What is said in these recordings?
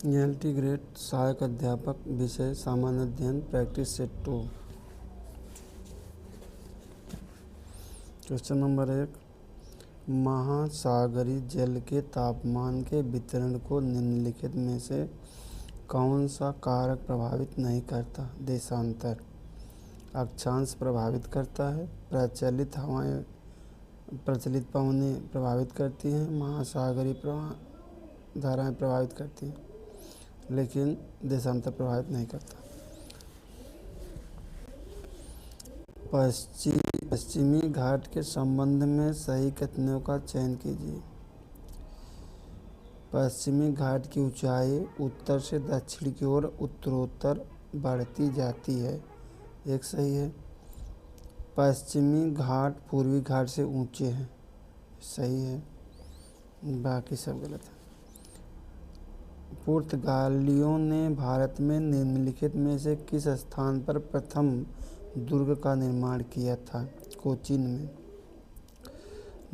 L T grade सहायक अध्यापक विषय सामान्य अध्ययन प्रैक्टिस सेट 2। क्वेश्चन नंबर 1, महासागरीय जल के तापमान के वितरण को निम्नलिखित में से कौन सा कारक प्रभावित नहीं करता? देशांतर। अक्षांश प्रभावित करता है। प्रचलित पवनें प्रभावित करती हैं। महासागरीय धाराएं प्रभावित करती हैं, लेकिन देशांतर प्रभावित नहीं करता। पश्चिमी घाट के संबंध में सही कथनों का चयन कीजिए। पश्चिमी घाट की ऊंचाई उत्तर से दक्षिण की ओर उत्तरोत्तर बढ़ती जाती है, एक सही है। पश्चिमी घाट पूर्वी घाट से ऊंचे हैं, सही है। बाकी सब गलत है। पुर्तगालियों ने भारत में निम्नलिखित में से किस स्थान पर प्रथम दुर्ग का निर्माण किया था? कोचीन में।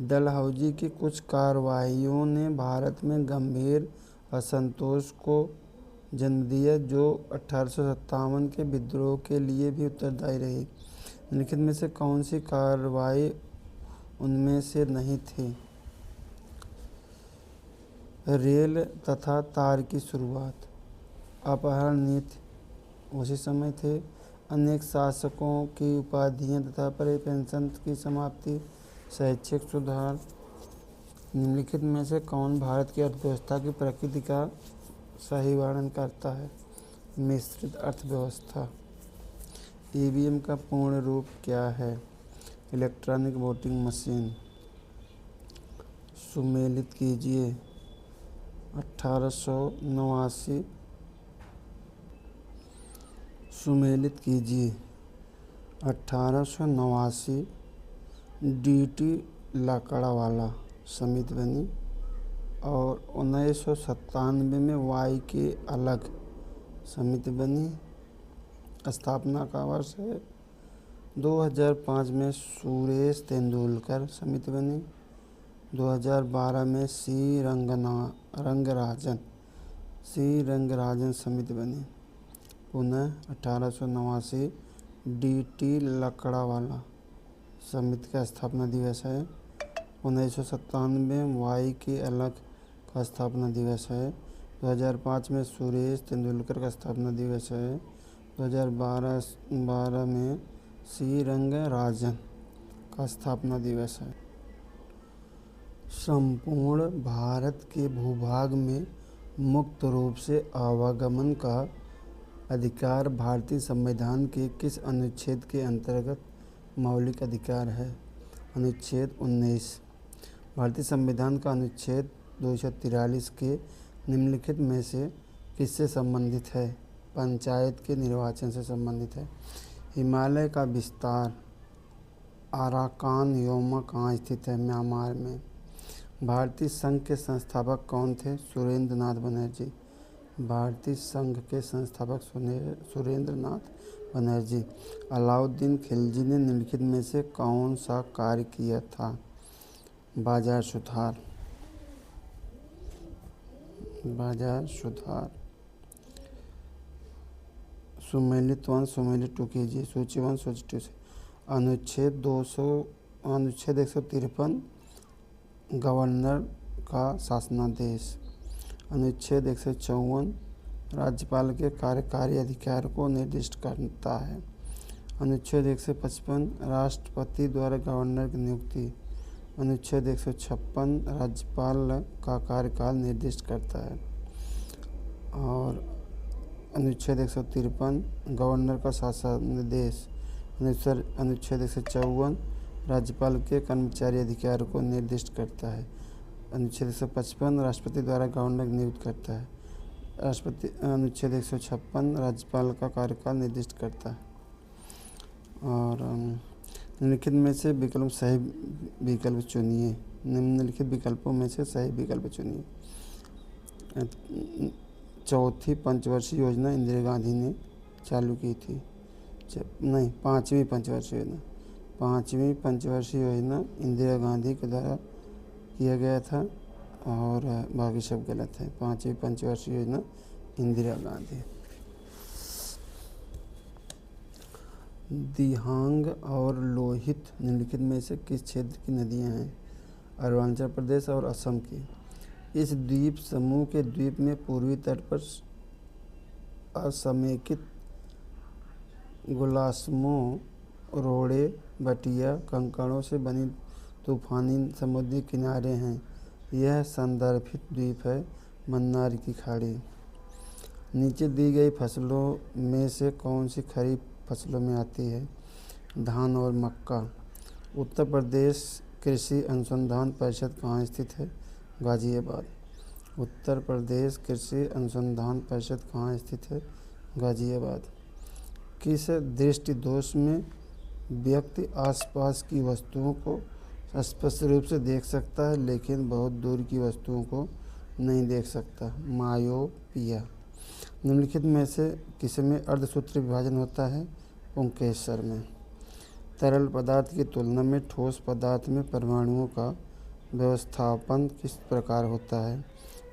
डलहौजी की कुछ कार्रवाइयों ने भारत में गंभीर असंतोष को जन्म दिया, जो 1857 के विद्रोह के लिए भी उत्तरदायी रही। निम्नलिखित में से कौन सी कार्रवाई उनमें से नहीं थी? रेल तथा तार की शुरुआत। अपहरण नीति उसी समय थे। अनेक शासकों की उपाधियां तथा पेंशन की समाप्ति। शैक्षिक सुधार। निम्नलिखित में से कौन भारत की अर्थव्यवस्था की प्रकृति का सही वर्णन करता है? मिश्रित अर्थव्यवस्था। ईवीएम का पूर्ण रूप क्या है? Electronic voting machine. सुमेलित कीजिए। 1889। सुमेलित कीजिए। 1889 डीटी लकड़ावाला समिति बनी और 1997 में वाई के अलग समिति बनी। स्थापना का वर्ष है 2005 में सुरेश तेंदुलकर समिति बनी। 2012 में सी रंगराजन समिति बनी। पुनः 1889 डीटी लकड़ावाला समिति का स्थापना दिवस है। 1997 वाई के अलग का स्थापना दिवस है। 2005 में सुरेश तेंदुलकर का स्थापना दिवस है। 2012 में सी रंगराजन का स्थापना दिवस है। संपूर्ण भारत के भूभाग में मुक्त रूप से आवागमन का अधिकार भारतीय संविधान के किस अनुच्छेद के अंतर्गत मौलिक अधिकार है? अनुच्छेद 19। भारतीय संविधान का अनुच्छेद 243 के निम्नलिखित में से किससे संबंधित है? पंचायत के निर्वाचन से संबंधित है। हिमालय का विस्तार अराकान योमा कहाँ स्थित है? म्यांमार में। भारतीय संघ के संस्थापक कौन थे? सुरेंद्र नाथ बनर्जी। भारतीय संघ के संस्थापक सुरेंद्र नाथ बनर्जी। अलाउद्दीन खिलजी ने निम्नलिखित में से कौन सा कार्य किया था? बाजार सुधार। सुमेलित 1 सुमेलित 2 कीजिए। सूची 1 सूची 2 से। अनुच्छेद 153 गवर्नर का शासनादेश। अनुच्छेद 154 राज्यपाल के कार्यकारी अधिकार को निर्दिष्ट करता है। अनुच्छेद 155 राष्ट्रपति द्वारा गवर्नर की नियुक्ति। अनुच्छेद 156 राज्यपाल का कार्यकाल निर्दिष्ट करता है। और अनुच्छेद 153 गवर्नर का शासनादेश। अनुच्छेद 154 राज्यपाल के कर्मचारी अधिकार को निर्दिष्ट करता है। अनुच्छेद 155 राष्ट्रपति द्वारा गवर्नर नियुक्त करता है। अनुच्छेद 156 राज्यपाल का कार्यकाल निर्दिष्ट करता है। और निम्नलिखित में से सही विकल्प चुनिए। निम्नलिखित विकल्पों में से सही विकल्प चुनिए। चौथी पंचवर्षीय योजना इंदिरा गांधी ने चालू की थी। पाँचवीं पंचवर्षीय योजना। पाँचवीं पंचवर्षीय योजना इंदिरा गांधी के द्वारा किया गया था और बाकी सब गलत है। पाँचवीं पंचवर्षीय योजना इंदिरा गांधी। दिहांग और लोहित निम्नलिखित में से किस क्षेत्र की नदियां हैं? अरुणाचल प्रदेश और असम की। इस द्वीप समूह के द्वीप में पूर्वी तट पर असमेकित गुलास्मो, रोड़े, बटिया कंकड़ों से बनी तूफानी समुद्री किनारे हैं। यह संदर्भित द्वीप है। मन्नार की खाड़ी। नीचे दी गई फसलों में से कौन सी खरीफ फसलों में आती है? धान और मक्का। उत्तर प्रदेश कृषि अनुसंधान परिषद कहाँ स्थित है? गाज़ियाबाद। उत्तर प्रदेश कृषि अनुसंधान परिषद कहाँ स्थित है? गाज़ियाबाद। किस दृष्टि दोष में व्यक्ति आसपास की वस्तुओं को स्पष्ट रूप से देख सकता है लेकिन बहुत दूर की वस्तुओं को नहीं देख सकता? मायोपिया। निम्नलिखित में से किसमें अर्धसूत्रीय विभाजन होता है? पुंकेसर में। तरल पदार्थ की तुलना में ठोस पदार्थ में परमाणुओं का व्यवस्थापन किस प्रकार होता है?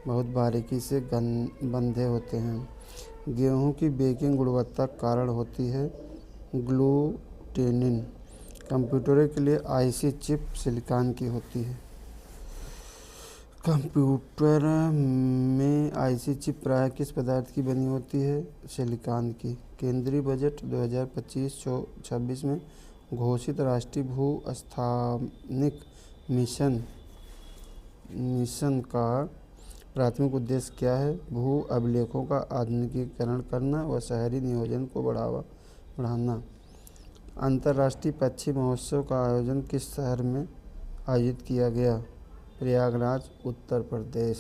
बहुत बारीकी से बंधे होते हैं। गेहूं की बेकिंग गुणवत्ता कारण होती है ग्लूटेनिन। कंप्यूटरों के लिए आईसी चिप सिलिकॉन की होती है। कंप्यूटर में आईसी चिप प्रायः किस पदार्थ की बनी होती है? सिलिकॉन की। केंद्रीय बजट 2025-26 में घोषित राष्ट्रीय भू स्थानिक मिशन का प्राथमिक उद्देश्य क्या है? भू अभिलेखों का आधुनिकीकरण करना व शहरी नियोजन को बढ़ाना। अंतर्राष्ट्रीय पक्षी महोत्सव का आयोजन किस शहर में आयोजित किया गया? प्रयागराज, उत्तर प्रदेश।